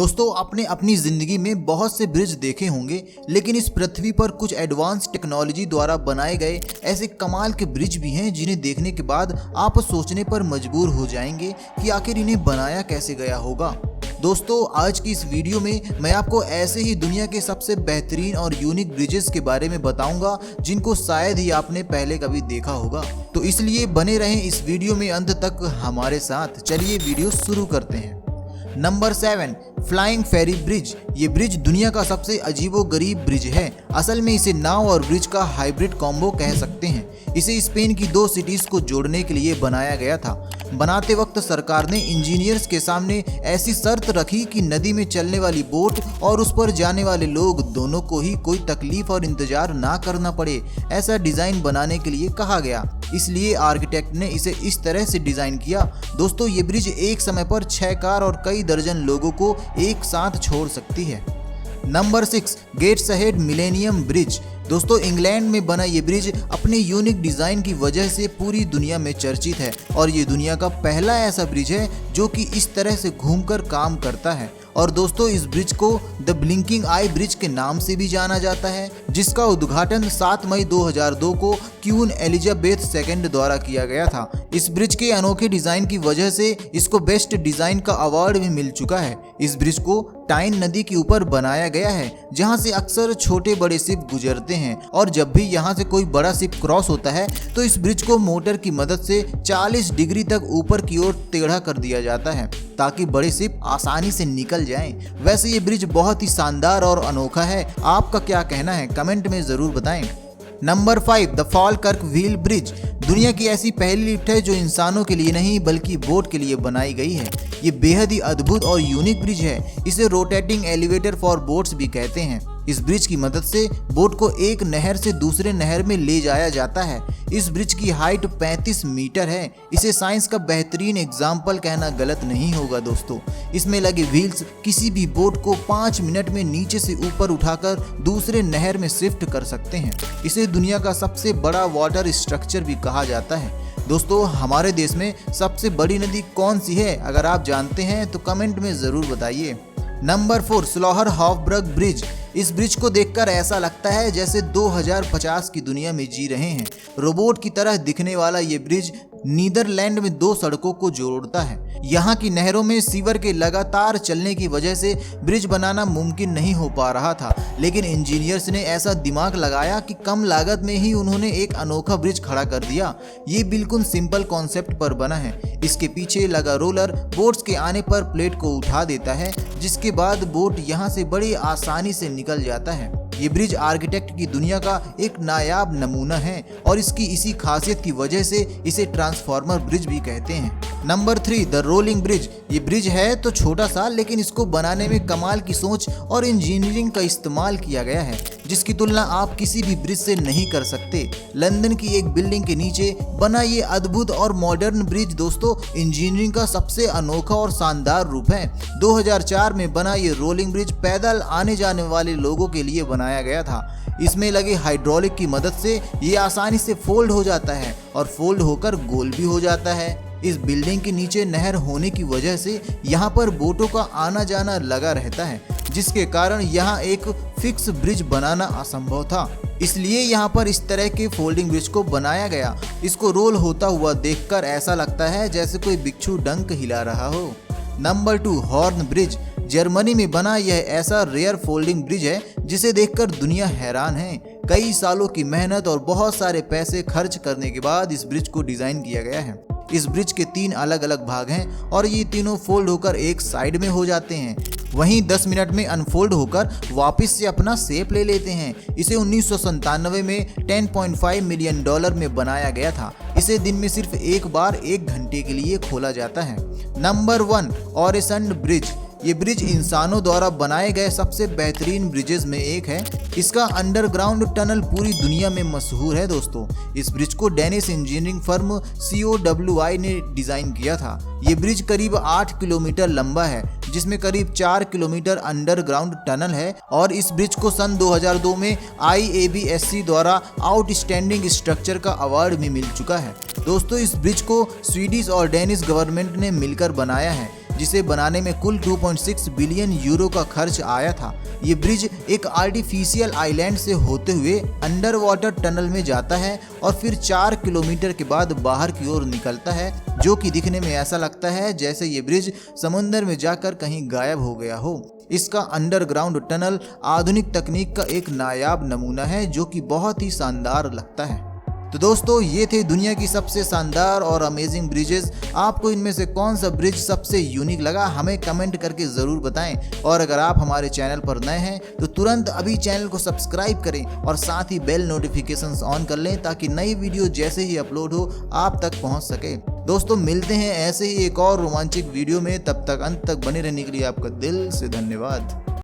दोस्तों आपने अपनी जिंदगी में बहुत से ब्रिज देखे होंगे, लेकिन इस पृथ्वी पर कुछ एडवांस टेक्नोलॉजी द्वारा बनाए गए ऐसे कमाल के ब्रिज भी हैं जिन्हें देखने के बाद आप सोचने पर मजबूर हो जाएंगे कि आखिर इन्हें बनाया कैसे गया होगा। दोस्तों आज की इस वीडियो में मैं आपको ऐसे ही दुनिया के सबसे बेहतरीन और यूनिक ब्रिजेस के बारे में बताऊंगा जिनको शायद ही आपने पहले कभी देखा होगा। तो इसलिए बने रहें इस वीडियो में अंत तक हमारे साथ। चलिए वीडियो शुरू करते हैं। नंबर 7 फ्लाइंग फेरी ब्रिज। ये ब्रिज दुनिया का सबसे अजीबोगरीब ब्रिज है। असल में इसे नाव और ब्रिज का हाइब्रिड कॉम्बो कह सकते हैं। इसे स्पेन की 2 सिटीज को जोड़ने के लिए बनाया गया था। बनाते वक्त सरकार ने इंजीनियर्स के सामने ऐसी शर्त रखी कि नदी में चलने वाली बोट और उस पर जाने वाले लोग दोनों को ही कोई तकलीफ और इंतजार ना करना पड़े, ऐसा डिजाइन बनाने के लिए कहा गया। इसलिए आर्किटेक्ट ने इसे इस तरह से डिजाइन किया। दोस्तों ये ब्रिज एक समय पर 6 कार और कई दर्जन लोगों को एक साथ छोड़ सकती है। Number 6 gets ahead Millennium Bridge. दोस्तों इंग्लैंड में बना ये ब्रिज अपने यूनिक डिजाइन की वजह से पूरी दुनिया में चर्चित है और ये दुनिया का पहला ऐसा ब्रिज है जो कि इस तरह से घूमकर काम करता है। और दोस्तों इस ब्रिज को द ब्लिंकिंग आई ब्रिज के नाम से भी जाना जाता है, जिसका उद्घाटन 7 मई 2002 को क्वीन एलिजाबेथ II द्वारा किया गया था। इस ब्रिज के अनोखे डिजाइन की वजह से इसको बेस्ट डिजाइन का अवार्ड भी मिल चुका है। इस ब्रिज को टाइन नदी के ऊपर बनाया गया है, जहां से अक्सर छोटे बड़े शिप गुजरते हैं और जब भी यहां से कोई बड़ा शिप क्रॉस होता है तो इस ब्रिज को मोटर की मदद से 40 डिग्री तक ऊपर की ओर टेढ़ा कर दिया जाता है ताकि बड़े शिप आसानी से निकल जाएं। वैसे ये ब्रिज बहुत ही शानदार और अनोखा है। आपका क्या कहना है कमेंट में जरूर बताएं। Number 5 the Falkirk wheel bridge. दुनिया की ऐसी पहली लिफ्ट है जो इंसानों के लिए नहीं बल्कि बोट के लिए बनाई गई है। ये बेहद ही अद्भुत और यूनिक ब्रिज है। इसे रोटेटिंग एलिवेटर फॉर बोट्स भी कहते हैं। इस ब्रिज की मदद से बोट को एक नहर से दूसरे नहर में ले जाया जाता है। इस ब्रिज की हाइट 35 मीटर है। इसे साइंस का बेहतरीन एग्जाम्पल कहना गलत नहीं होगा दोस्तों। इसमें लगे व्हील्स किसी भी बोट को 5 मिनट में नीचे से ऊपर उठाकर दूसरे नहर में शिफ्ट कर सकते हैं। इसे दुनिया का सबसे बड़ा वाटर स्ट्रक्चर भी कहा जाता है। दोस्तों हमारे देश में सबसे बड़ी नदी कौन सी है? अगर आप जानते हैं तो कमेंट में जरूर बताइए। Number 4 Slauerhoffbrug bridge. इस ब्रिज को देखकर ऐसा लगता है जैसे 2050 की दुनिया में जी रहे हैं। रोबोट की तरह दिखने वाला ये ब्रिज नीदरलैंड में 2 सड़कों को जोड़ता है। यहाँ की नहरों में सीवर के लगातार चलने की वजह से ब्रिज बनाना मुमकिन नहीं हो पा रहा था, लेकिन इंजीनियर्स ने ऐसा दिमाग लगाया कि कम लागत में ही उन्होंने एक अनोखा ब्रिज खड़ा कर दिया। ये बिल्कुल सिंपल कॉन्सेप्ट पर बना है। इसके पीछे लगा रोलर बोट्स के आने पर प्लेट को उठा देता है, जिसके बाद बोट यहाँ से बड़ी आसानी से निकल जाता है। ये ब्रिज आर्किटेक्ट की दुनिया का एक नायाब नमूना है और इसकी इसी खासियत की वजह से इसे ट्रांसफॉर्मर ब्रिज भी कहते हैं। Number 3 the rolling bridge. ये ब्रिज है तो छोटा सा, लेकिन इसको बनाने में कमाल की सोच और इंजीनियरिंग का इस्तेमाल किया गया है, जिसकी तुलना आप किसी भी ब्रिज से नहीं कर सकते। लंदन की एक बिल्डिंग के नीचे बना ये अद्भुत और मॉडर्न ब्रिज दोस्तों इंजीनियरिंग का सबसे अनोखा और शानदार रूप है। 2004 में बना ये रोलिंग ब्रिज पैदल आने जाने वाले लोगों के लिए बनाया गया था। इसमें लगे हाइड्रोलिक की मदद से ये आसानी से फोल्ड हो जाता है और फोल्ड होकर गोल भी हो जाता है। इस बिल्डिंग के नीचे नहर होने की वजह से यहाँ पर बोटों का आना जाना लगा रहता है, जिसके कारण यहाँ एक फिक्स ब्रिज बनाना असंभव था। इसलिए यहाँ पर इस तरह के फोल्डिंग ब्रिज को बनाया गया। इसको रोल होता हुआ देखकर ऐसा लगता है जैसे कोई बिच्छू डंक हिला रहा हो। Number 2 horn bridge. जर्मनी में बना यह ऐसा रेयर फोल्डिंग ब्रिज है जिसे देखकर दुनिया हैरान है। कई सालों की मेहनत और बहुत सारे पैसे खर्च करने के बाद इस ब्रिज को डिजाइन किया गया है। इस ब्रिज के 3 अलग अलग भाग हैं और ये तीनों फोल्ड होकर एक साइड में हो जाते हैं, वहीं 10 मिनट में अनफोल्ड होकर वापस से अपना शेप ले लेते हैं। इसे 1997 में $10.5 मिलियन में बनाया गया था। इसे दिन में सिर्फ एक बार 1 घंटे के लिए खोला जाता है। Number 1 Oresund bridge. ये ब्रिज इंसानों द्वारा बनाए गए सबसे बेहतरीन ब्रिजेस में एक है। इसका अंडरग्राउंड टनल पूरी दुनिया में मशहूर है दोस्तों। इस ब्रिज को डेनिश इंजीनियरिंग फर्म COWI ने डिजाइन किया था। ये ब्रिज करीब 8 किलोमीटर लंबा है, जिसमें करीब 4 किलोमीटर अंडरग्राउंड टनल है और इस ब्रिज को सन 2002 में IABSC द्वारा आउटस्टैंडिंग स्ट्रक्चर का अवार्ड भी मिल चुका है। दोस्तों इस ब्रिज को स्वीडिश और डेनिश गवर्नमेंट ने मिलकर बनाया है, जिसे बनाने में कुल 2.6 बिलियन यूरो का खर्च आया था। ये ब्रिज एक आर्टिफिशियल आइलैंड से होते हुए अंडर वाटर टनल में जाता है और फिर 4 किलोमीटर के बाद बाहर की ओर निकलता है, जो कि दिखने में ऐसा लगता है जैसे ये ब्रिज समुंदर में जाकर कहीं गायब हो गया हो। इसका अंडरग्राउंड टनल आधुनिक तकनीक का एक नायाब नमूना है जो कि बहुत ही शानदार लगता है। तो दोस्तों, ये थे दुनिया की सबसे शानदार और अमेजिंग ब्रिजेस। आपको इनमें से कौन सा ब्रिज सबसे यूनिक लगा, हमें कमेंट करके ज़रूर बताएं। और अगर आप हमारे चैनल पर नए हैं तो तुरंत अभी चैनल को सब्सक्राइब करें और साथ ही बेल नोटिफिकेशंस ऑन कर लें ताकि नई वीडियो जैसे ही अपलोड हो आप तक पहुंच सके। दोस्तों, मिलते हैं ऐसे ही एक और रोमांचक वीडियो में। तब तक अंत तक बने रहने के लिए आपका दिल से धन्यवाद।